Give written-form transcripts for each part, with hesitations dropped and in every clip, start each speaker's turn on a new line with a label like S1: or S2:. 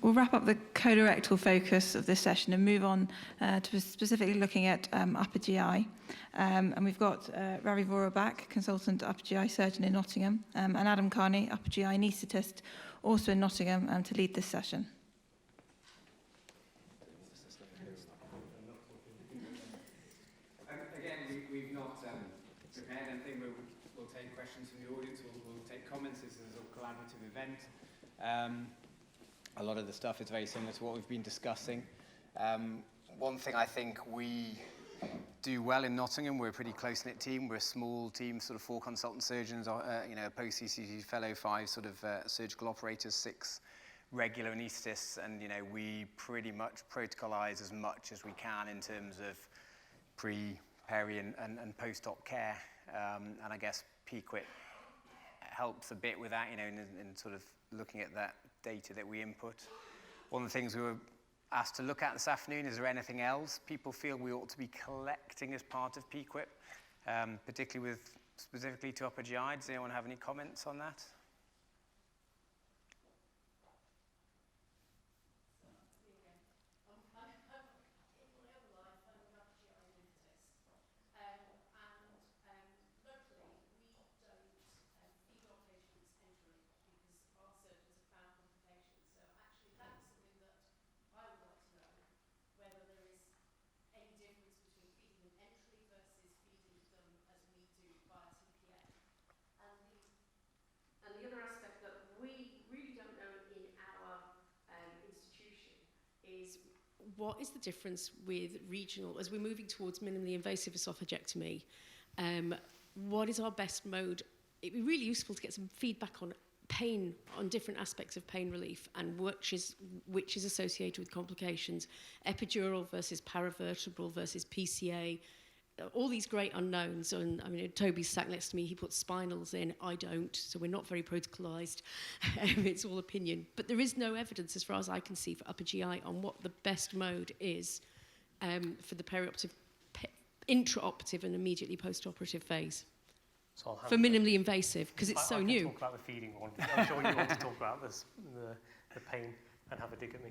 S1: we'll wrap up the colorectal focus of this session and move on to specifically looking at upper GI. And we've got Ravi Vora back, consultant upper GI surgeon in Nottingham, and Adam Carney, upper GI anaesthetist, also in Nottingham, to lead this session.
S2: Again, we've not prepared anything. We'll take questions from the audience. We'll take comments. This is a collaborative event. A lot of the stuff is very similar to what we've been discussing. One thing I think we do well in Nottingham, we're a pretty close-knit team. We're a small team, sort of 4 consultant surgeons, a post-CCT fellow, 5 sort of surgical operators, 6 regular anaesthetists, and we pretty much protocolize as much as we can in terms of pre, peri, and post-op care. And I guess PQIP helps a bit with that, in sort of looking at that data that we input. One of the things we were asked to look at this afternoon, is there anything else people feel we ought to be collecting as part of PQIP, particularly specifically to upper GI? Does anyone have any comments on that?
S3: What is the difference with regional, as we're moving towards minimally invasive esophagectomy, what is our best mode? It'd be really useful to get some feedback on pain, on different aspects of pain relief, and which is associated with complications, epidural versus paravertebral versus PCA, all these great unknowns. And I mean, Toby's sat next to me, he puts spinals in, I don't, so we're not very protocolized. It's all opinion. But there is no evidence, as far as I can see, for upper GI on what the best mode is for the perioperative, intraoperative and immediately post-operative phase.
S4: So
S3: for minimally invasive, because it's so new.
S4: I can talk about the feeding one. I'm sure you want to talk about this, the pain, and have a dig at me.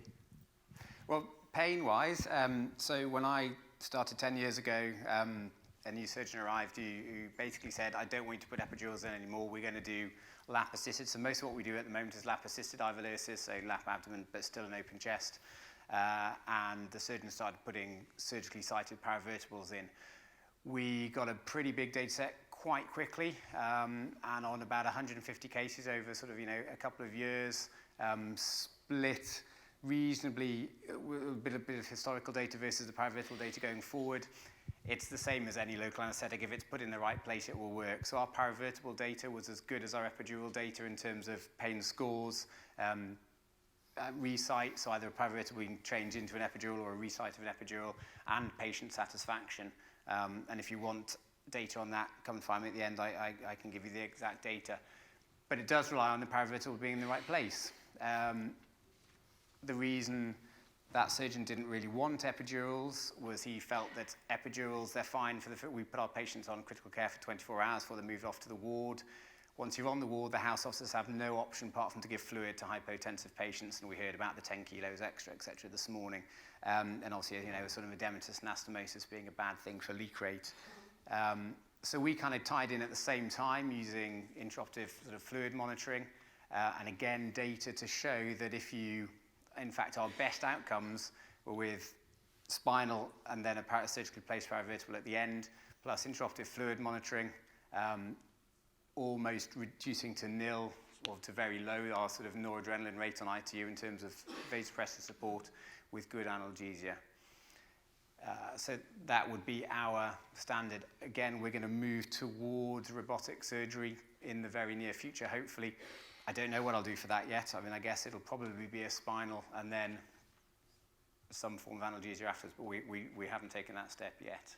S2: Well, pain-wise, so when I started 10 years ago, a new surgeon arrived who basically said, I don't want you to put epidurals in anymore, we're going to do lap-assisted. So most of what we do at the moment is lap-assisted ivolysis, so lap abdomen, but still an open chest. And the surgeon started putting surgically sited paravertebrals in. We got a pretty big data set quite quickly, and on about 150 cases over sort of, a couple of years, split reasonably, a bit of historical data versus the paravertebral data going forward. It's the same as any local anesthetic. If it's put in the right place, it will work. So our paravertebral data was as good as our epidural data in terms of pain scores, resite, so either a paravertebral we can change into an epidural or a resite of an epidural, and patient satisfaction. And if you want data on that, come and find me at the end. I can give you the exact data. But it does rely on the paravertebral being in the right place. The reason that surgeon didn't really want epidurals was he felt that epidurals, they're fine we put our patients on critical care for 24 hours before they moved off to the ward. Once you're on the ward, the house officers have no option apart from to give fluid to hypotensive patients, and we heard about the 10 kilos extra, etc. this morning. And obviously, sort of edematous anastomosis being a bad thing for leak rate. So we kind of tied in at the same time using intraoperative sort of fluid monitoring, and again, data to show that in fact, our best outcomes were with spinal and then a surgically placed paravertebral at the end, plus intraoperative fluid monitoring, almost reducing to nil or to very low our sort of noradrenaline rate on ITU in terms of vasopressor support with good analgesia. So that would be our standard. Again, we're going to move towards robotic surgery in the very near future, hopefully. I don't know what I'll do for that yet. I mean, I guess it'll probably be a spinal and then some form of analgesia afterwards, but we haven't taken that step yet.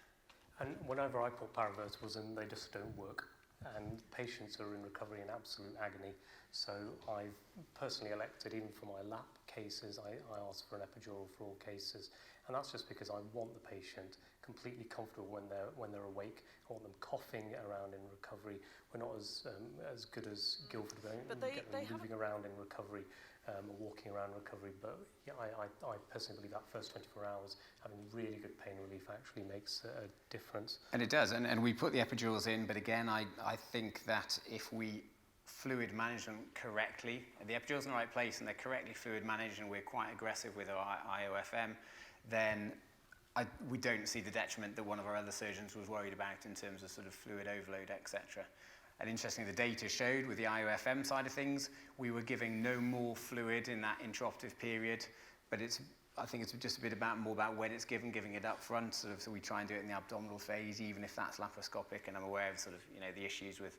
S4: And whenever I put paravertebrals in, they just don't work. And patients are in recovery in absolute agony. So I've personally elected, even for my lap cases, I ask for an epidural for all cases. And that's just because I want the patient completely comfortable when they're awake. I want them coughing around in recovery. We're not as good as Guildford, but they moving around in recovery. or walking around recovery. But yeah, I personally believe that first 24 hours, having really good pain relief actually makes a difference.
S2: And it does, and we put the epidurals in, but again, I think that if we fluid manage them correctly, the epidural's in the right place and they're correctly fluid managed and we're quite aggressive with our IOFM, then we don't see the detriment that one of our other surgeons was worried about in terms of sort of fluid overload, etc. And interestingly, the data showed with the IOFM side of things, we were giving no more fluid in that intraoperative period, but I think it's just a bit more about when it's giving it up front, sort of, so we try and do it in the abdominal phase, even if that's laparoscopic, and I'm aware of sort of, the issues with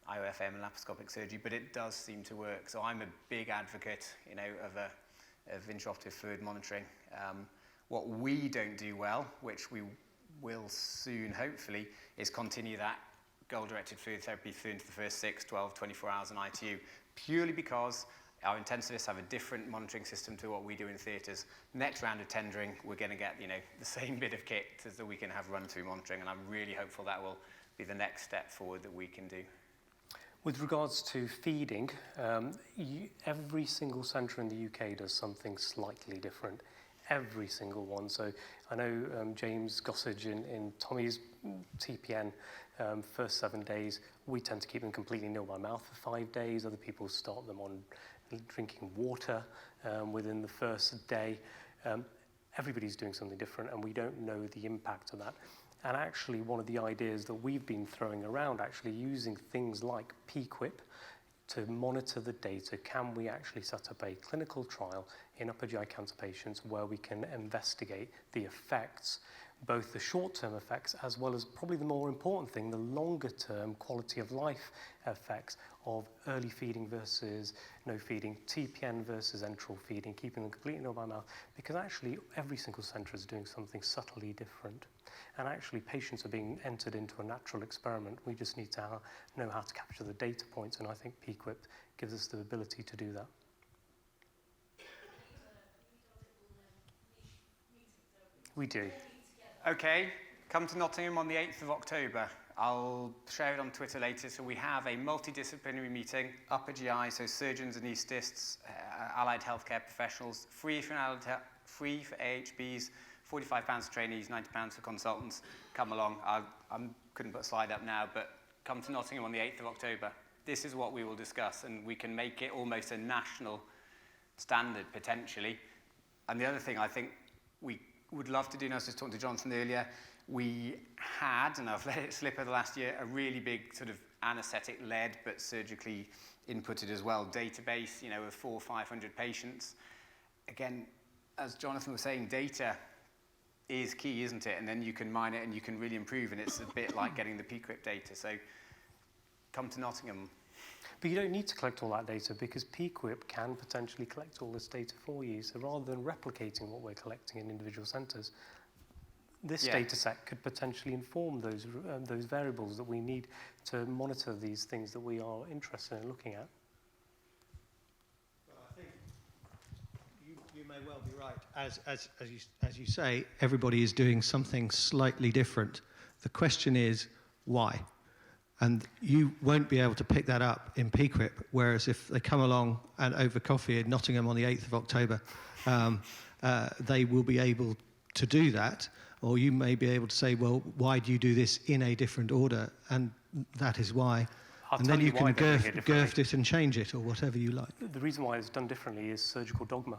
S2: IOFM and laparoscopic surgery, but it does seem to work. So I'm a big advocate, of intraoperative fluid monitoring. What we don't do well, which we will soon, hopefully, is continue that goal-directed fluid therapy through into the first 6, 12, 24 hours in ITU, purely because our intensivists have a different monitoring system to what we do in theatres. Next round of tendering, we're going to get, the same bit of kit as that we can have run-through monitoring, and I'm really hopeful that will be the next step forward that we can do.
S4: With regards to feeding, every single centre in the UK does something slightly different. Every single one. So I know James Gossage in Tommy's TPN, first 7 days, we tend to keep them completely nil by mouth for 5 days. Other people start them on drinking water within the first day. Everybody's doing something different and we don't know the impact of that. And actually one of the ideas that we've been throwing around, actually using things like PQIP to monitor the data, can we actually set up a clinical trial in upper GI cancer patients where we can investigate the effects, both the short-term effects as well as probably the more important thing, the longer-term quality of life effects of early feeding versus no feeding, TPN versus enteral feeding, keeping them completely nil by mouth, because actually every single centre is doing something subtly different. And actually patients are being entered into a natural experiment. We just need to know how to capture the data points, and I think PQIP gives us the ability to do that. We do.
S2: Okay, come to Nottingham on the 8th of October. I'll share it on Twitter later. So we have a multidisciplinary meeting, upper GI, so surgeons, anaesthetists, allied healthcare professionals, free for AHBs, £45 for trainees, £90 for consultants. Come along. I couldn't put a slide up now, but come to Nottingham on the 8th of October. This is what we will discuss, and we can make it almost a national standard, potentially. And the other thing I think we would love to do, and I was just talking to Jonathan earlier, we had, and I've let it slip over the last year, a really big sort of anaesthetic-led but surgically inputted as well database, of 400 or 500 patients. Again, as Jonathan was saying, data is key, isn't it? And then you can mine it and you can really improve, and it's a bit like getting the PQIP data. So come to Nottingham.
S4: But you don't need to collect all that data because PQIP can potentially collect all this data for you. So rather than replicating what we're collecting in individual centres, this data set could potentially inform those variables that we need to monitor these things that we are interested in looking at.
S5: Well, I think you may well be right. As you say, everybody is doing something slightly different. The question is, why? And you won't be able to pick that up in PQIP, whereas if they come along and over coffee in Nottingham on the 8th of October, they will be able to do that. Or you may be able to say, well, why do you do this in a different order? And that is why. And then you can girth it and change it or whatever you like.
S4: The reason why it's done differently is surgical dogma.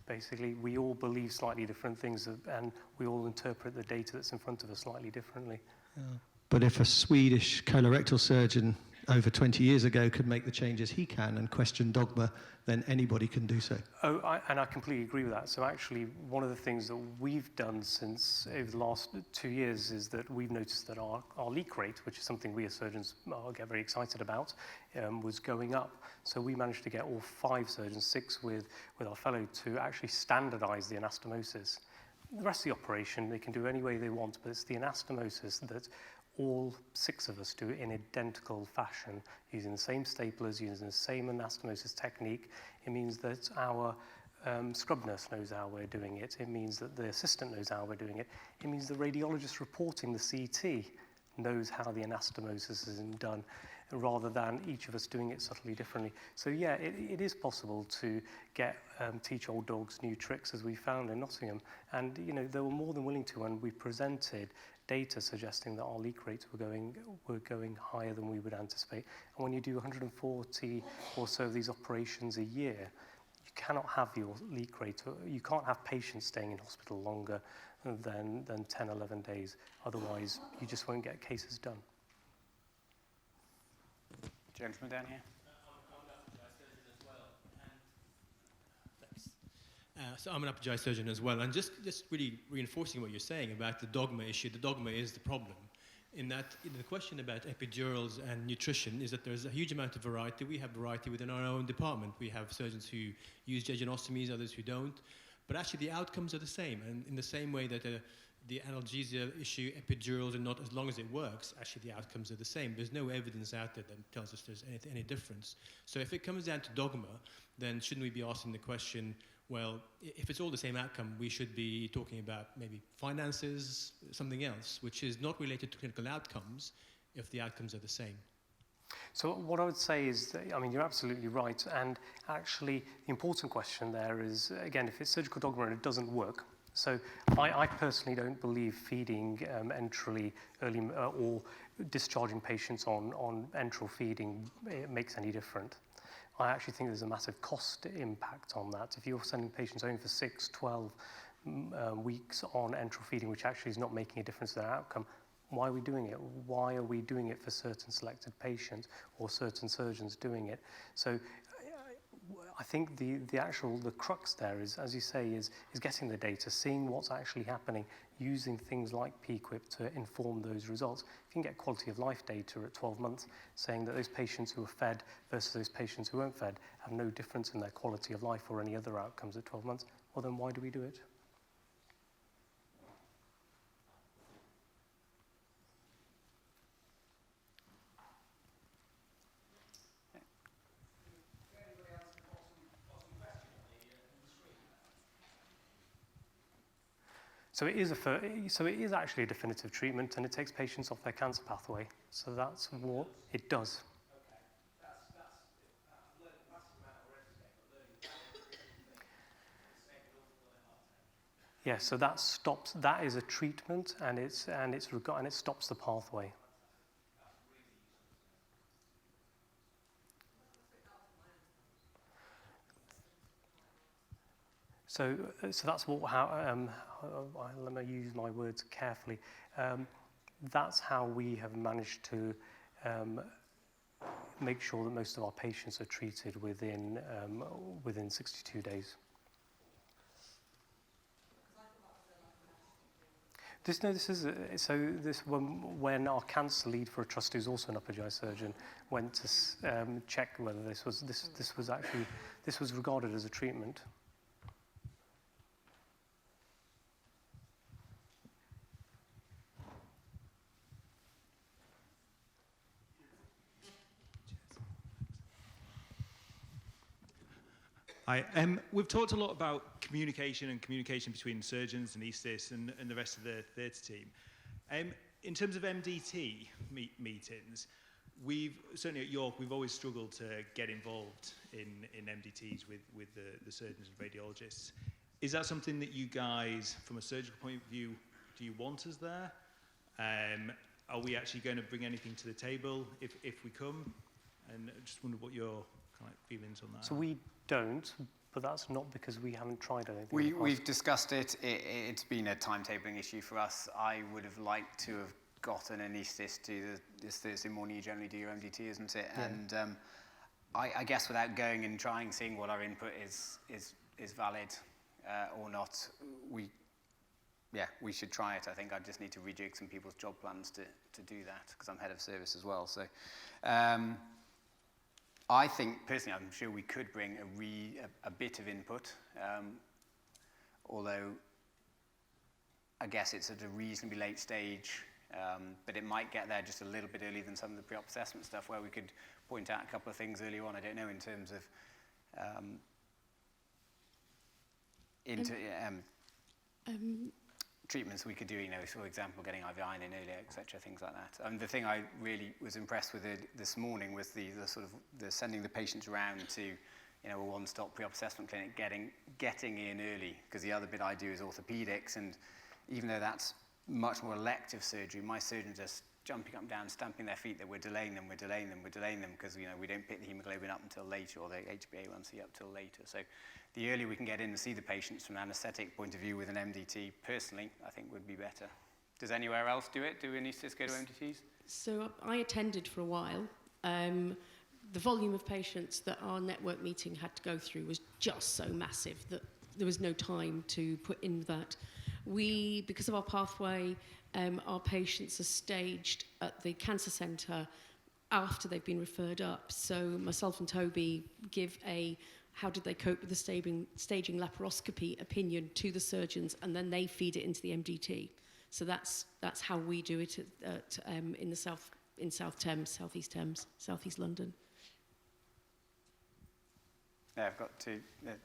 S4: Basically, we all believe slightly different things and we all interpret the data that's in front of us slightly differently.
S5: Yeah. But if a Swedish colorectal surgeon over 20 years ago could make the changes he can and question dogma, then anybody can do so.
S4: And I completely agree with that. So actually, one of the things that we've done since over the last 2 years is that we've noticed that our leak rate, which is something we as surgeons get very excited about, was going up. So we managed to get all 5 surgeons, 6 with our fellow, to actually standardize the anastomosis. The rest of the operation, they can do any way they want, but it's the anastomosis that all 6 of us do it in identical fashion, using the same staplers, using the same anastomosis technique. It means that our scrub nurse knows how we're doing it. It means that the assistant knows how we're doing it. It means the radiologist reporting the CT knows how the anastomosis is done. rather than each of us doing it subtly differently. So yeah, it is possible to teach old dogs new tricks, as we found in Nottingham. And they were more than willing to when we presented data suggesting that our leak rates were going higher than we would anticipate. And when you do 140 or so of these operations a year, you cannot have your leak rate, you can't have patients staying in hospital longer than 10, 11 days. Otherwise, you just won't get cases done.
S2: Gentleman down here.
S6: So I'm an upper GI surgeon as well, and just really reinforcing what you're saying about the dogma issue. The dogma is the problem. In that, the question about epidurals and nutrition is that there's a huge amount of variety. We have variety within our own department. We have surgeons who use jejunostomies, others who don't. But actually, the outcomes are the same. And in the same way that the analgesia issue, epidurals, and not as long as it works, actually the outcomes are the same. There's no evidence out there that tells us there's any difference. So if it comes down to dogma, then shouldn't we be asking the question, well, if it's all the same outcome, we should be talking about maybe finances, something else, which is not related to clinical outcomes if the outcomes are the same.
S4: So what I would say is that, you're absolutely right. And actually, the important question there is, again, if it's surgical dogma and it doesn't work. So I personally don't believe feeding enterally early or discharging patients on enteral feeding makes any difference. I actually think there's a massive cost impact on that. If you're sending patients home for 6, 12 weeks on enteral feeding, which actually is not making a difference to their outcome, why are we doing it? Why are we doing it for certain selected patients or certain surgeons doing it? So I think the crux there is, as you say, is getting the data, seeing what's actually happening, using things like PQIP to inform those results. If you can get quality of life data at 12 months, saying that those patients who are fed versus those patients who weren't fed have no difference in their quality of life or any other outcomes at 12 months, well then why do we do it? So it is actually a definitive treatment, and it takes patients off their cancer pathway. So that's what it does. Yeah, so that is a treatment, and it stops the pathway. So that's let me use my words carefully. That's how we have managed to make sure that most of our patients are treated within 62 days. When our cancer lead for a trust, who's also an upper GI surgeon, went to check whether this was regarded as a treatment.
S7: We've talked a lot about communication between surgeons, anaesthetists, and the rest of the theatre team. In terms of MDT meetings, certainly at York, we've always struggled to get involved in MDTs with the surgeons and radiologists. Is that something that you guys, from a surgical point of view, do you want us there? Are we actually going to bring anything to the table if we come? And I just wonder what your kind of feelings on that.
S4: So we don't, but that's not because we haven't tried anything.
S2: We've discussed it. It's been a timetabling issue for us. I would have liked to have got an anaesthetist to this Thursday morning. You generally do your MDT, isn't it? Yeah. And I guess without going and trying, seeing what our input is valid or not, we should try it. I think I just need to rejig some people's job plans to do that, because I'm head of service as well. So I think, personally, I'm sure we could bring a bit of input, although I guess it's at a reasonably late stage, but it might get there just a little bit earlier than some of the pre-op assessment stuff, where we could point out a couple of things early on. I don't know, in terms of treatments we could do, for example, getting IV iron in earlier, etc., things like that. The thing I really was impressed with this morning was the sending the patients around to, a one-stop pre-op assessment clinic, getting in early, because the other bit I do is orthopedics, and even though that's much more elective surgery, my surgeons are jumping up and down, stamping their feet that we're delaying them, because we don't pick the hemoglobin up until later, or the HbA1c up till later. So the earlier we can get in and see the patients from an anaesthetic point of view with an MDT, personally, I think would be better. Does anywhere else do it? Do anaesthetists go to MDTs?
S3: So I attended for a while. The volume of patients that our network meeting had to go through was just so massive that there was no time to put in that. Because of our pathway, our patients are staged at the cancer centre after they've been referred up. So myself and Toby give how did they cope with the staging laparoscopy opinion to the surgeons, and then they feed it into the MDT. So that's how we do it in South Thames, South East Thames, South East London.
S2: Yeah, I've got the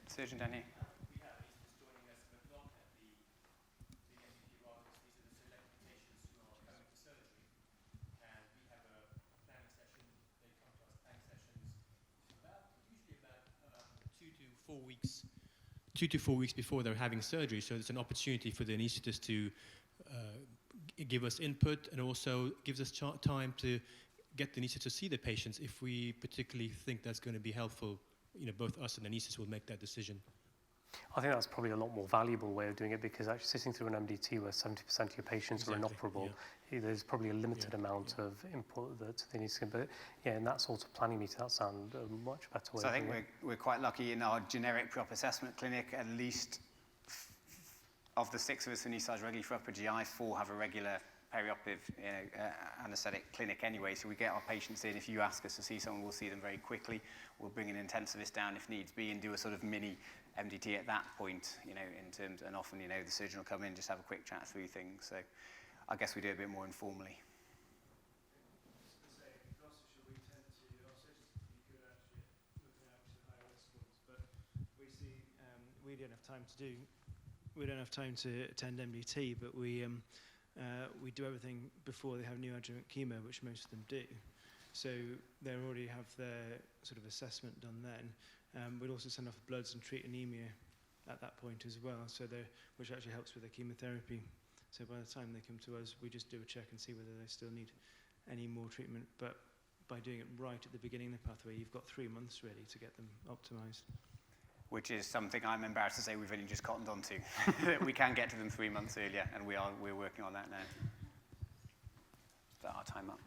S2: surgeon down here.
S6: We have anaesthetists joining us, but not at the MDT routers. These are the select patients who are coming for surgery. And we have a planning session. They come to us planning sessions usually about 2 to 4 weeks. 2 to 4 weeks before they're having surgery. So it's an opportunity for the anaesthetist to give us input, and also gives us time to get the anaesthetist to see the patients if we particularly think that's going to be helpful. Both us and the anaesthetist will make that decision.
S4: I think that's probably a lot more valuable way of doing it, because actually sitting through an MDT where 70% of your patients are inoperable, there's probably a limited amount of input that they need to get. But in that sort of planning meeting, that sounds a much better way.
S2: So I think we're quite lucky in our generic pre-op assessment clinic. At least of the 6 of us who anaesthetize regularly for upper GI, 4 have a regular perioperative anaesthetic clinic anyway, so we get our patients in. If you ask us to see someone, we'll see them very quickly. We'll bring an intensivist down if needs be and do a sort of mini MDT at that point, in terms, and often, the surgeon will come in, just have a quick chat through things. So I guess we do it a bit more informally.
S8: We don't have time to attend MDT, but we do everything before they have neoadjuvant chemo, which most of them do. So they already have their sort of assessment done then. We'd also send off bloods and treat anemia at that point as well, which actually helps with their chemotherapy. So by the time they come to us, we just do a check and see whether they still need any more treatment. But by doing it right at the beginning of the pathway, you've got 3 months really to get them optimised.
S2: Which is something I'm embarrassed to say we've only just cottoned on to. We can get to them 3 months earlier, and we're working on that now. Is that our time up?